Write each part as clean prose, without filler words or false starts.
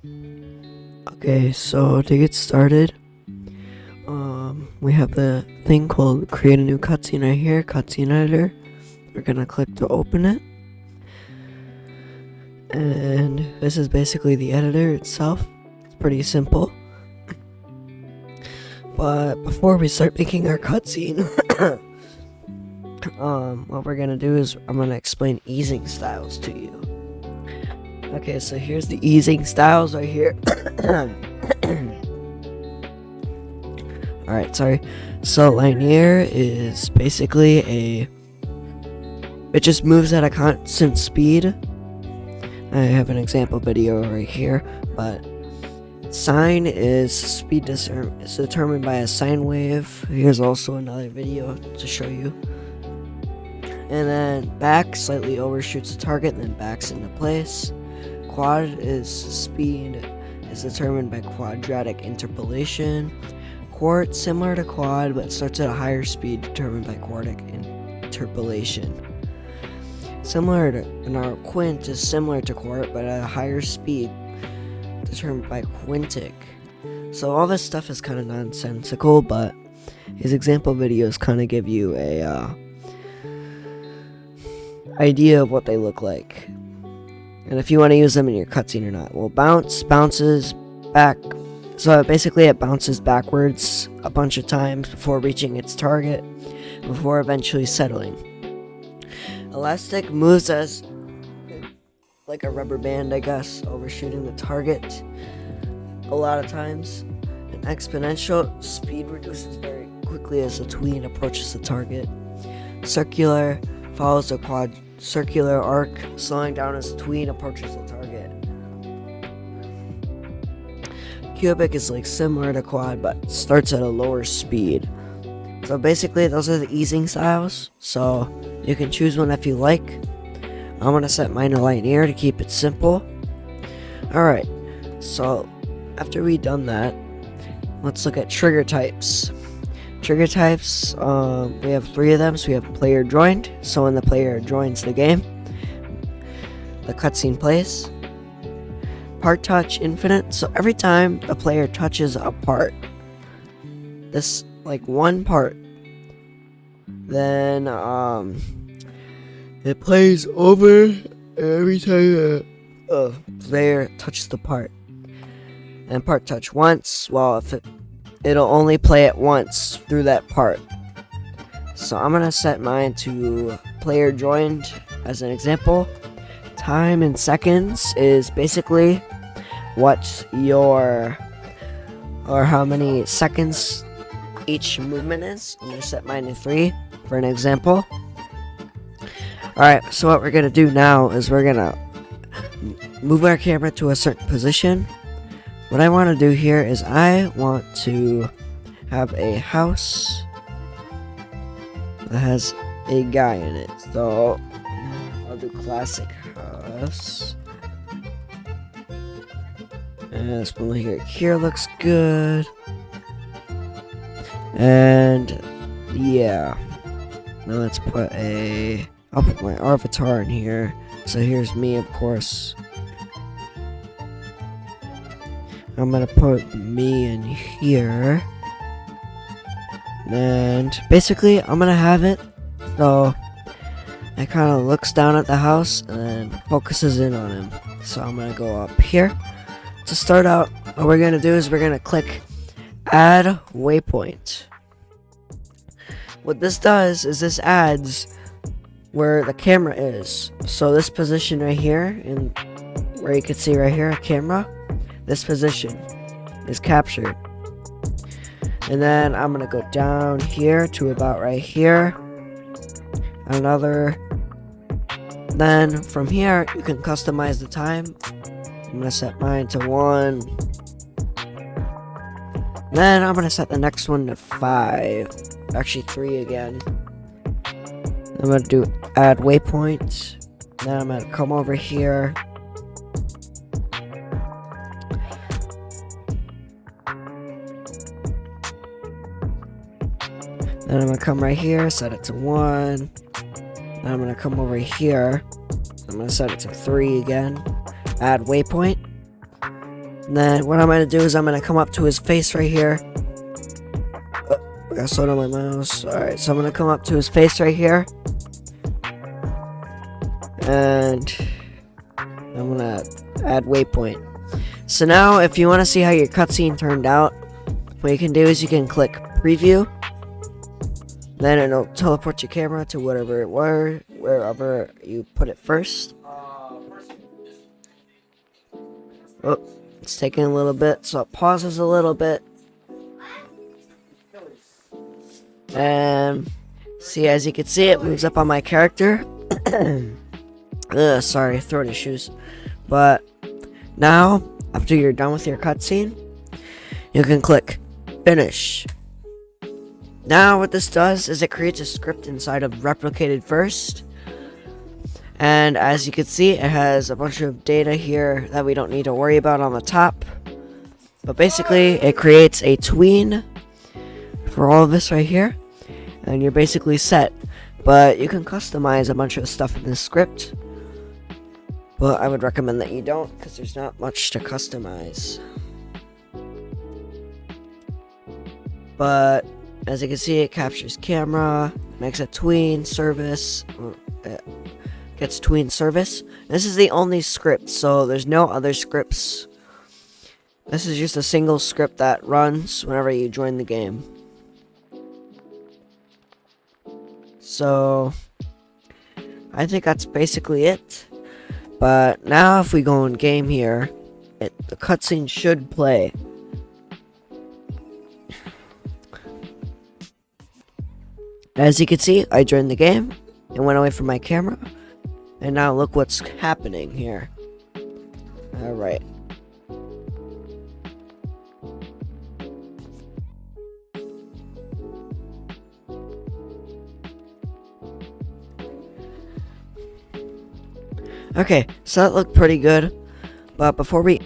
Okay, so to get started, we have the thing called create a new cutscene right here, cutscene editor. We're gonna click to open it. And this is basically the editor itself. It's pretty simple. But before we start making our cutscene, what we're gonna do is I'm gonna explain easing styles to you. Okay, so here's the easing styles right here. Alright, sorry. So linear is basically it just moves at a constant speed. I have an example video right here, but sine is speed is determined by a sine wave. Here's also another video to show you. And then back slightly overshoots the target and then backs into place. Quad is speed is determined by quadratic interpolation. Quart similar to quad but starts at a higher speed determined by quadratic interpolation. Quint is similar to quart but at a higher speed determined by quintic. So all this stuff is kind of nonsensical, but his example videos kind of give you a idea of what they look like, and if you want to use them in your cutscene or not. Well, bounces back, so basically it bounces backwards a bunch of times before reaching its target, before eventually settling. Elastic moves as like a rubber band, I guess, overshooting the target a lot of times. An exponential speed reduces very quickly as the tween approaches the target. Circular follows a circular arc, slowing down as the tween approaches the target. Cubic is like similar to quad but starts at a lower speed. So basically those are the easing styles, so you can choose one if you like. I'm gonna set mine to linear to keep it simple. Alright, so after we've done that, let's look at trigger types. Trigger types, we have 3 of them. So we have player joined, so when the player joins the game, the cutscene plays. Part touch infinite, so every time a player touches a part, this like one part, then it plays over every time a player touches the part. And part touch once, well, if it'll only play it once through that part. So I'm gonna set mine to player joined as an example. Time in seconds is basically how many seconds each movement is. I'm gonna set mine to 3 for an example. Alright, so what we're gonna do now is we're gonna move our camera to a certain position. What I want to do here is I want to have a house that has a guy in it. So I'll do classic house. And this one here looks good. And yeah. Now let's I'll put my avatar in here. So here's me, of course. I'm gonna put me in here, and basically I'm gonna have it so it kind of looks down at the house and then focuses in on him. So I'm gonna go up here. To start out, what we're gonna do is we're gonna click add waypoint. What this does is this adds where the camera is. So this position right here, and where you can see right here, a camera. This position is captured. And then I'm gonna go down here to about right here. Then from here you can customize the time. I'm gonna set mine to 1. Then I'm gonna set the next one to 5. Actually 3 again. I'm gonna do add waypoint. Then I'm gonna come over here. Then I'm gonna come right here, set it to 1. Then I'm gonna come over here. I'm gonna set it to 3 again. Add waypoint. And then what I'm going to do is I'm going to come up to his face right here. I got slow down my mouse. Alright, so I'm going to come up to his face right here. And I'm going to add waypoint. So now if you want to see how your cutscene turned out, what you can do is you can click preview. Then it'll teleport your camera to wherever you put it first. Oh, it's taking a little bit, so it pauses a little bit. And see, as you can see, it moves up on my character. Sorry, throat issues. But now, after you're done with your cutscene, you can click finish. Now what this does is it creates a script inside of Replicated First. And as you can see, it has a bunch of data here that we don't need to worry about on the top. But basically, it creates a tween for all of this right here. And you're basically set. But you can customize a bunch of stuff in this script. But I would recommend that you don't, because there's not much to customize. But as you can see, it captures camera, makes a tween service, gets tween service. This is the only script, so there's no other scripts. This is just a single script that runs whenever you join the game. So I think that's basically it. But now if we go in game here, the cutscene should play. As you can see, I joined the game and went away from my camera. And now look what's happening here. Alright. Okay, so that looked pretty good. But before we...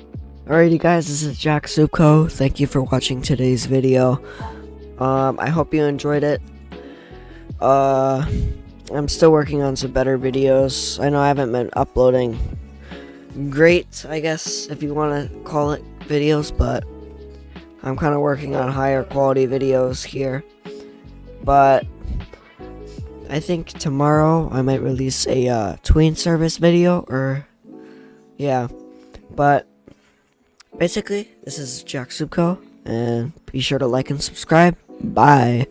Alrighty guys, this is Jack Supco. Thank you for watching today's video. I hope you enjoyed it. I'm still working on some better videos. I know I haven't been uploading great, I guess, if you want to call it videos, but I'm kind of working on higher quality videos here. But I think tomorrow I might release a tween service video, or yeah. But basically, this is Jack Supco, and be sure to like and subscribe. Bye.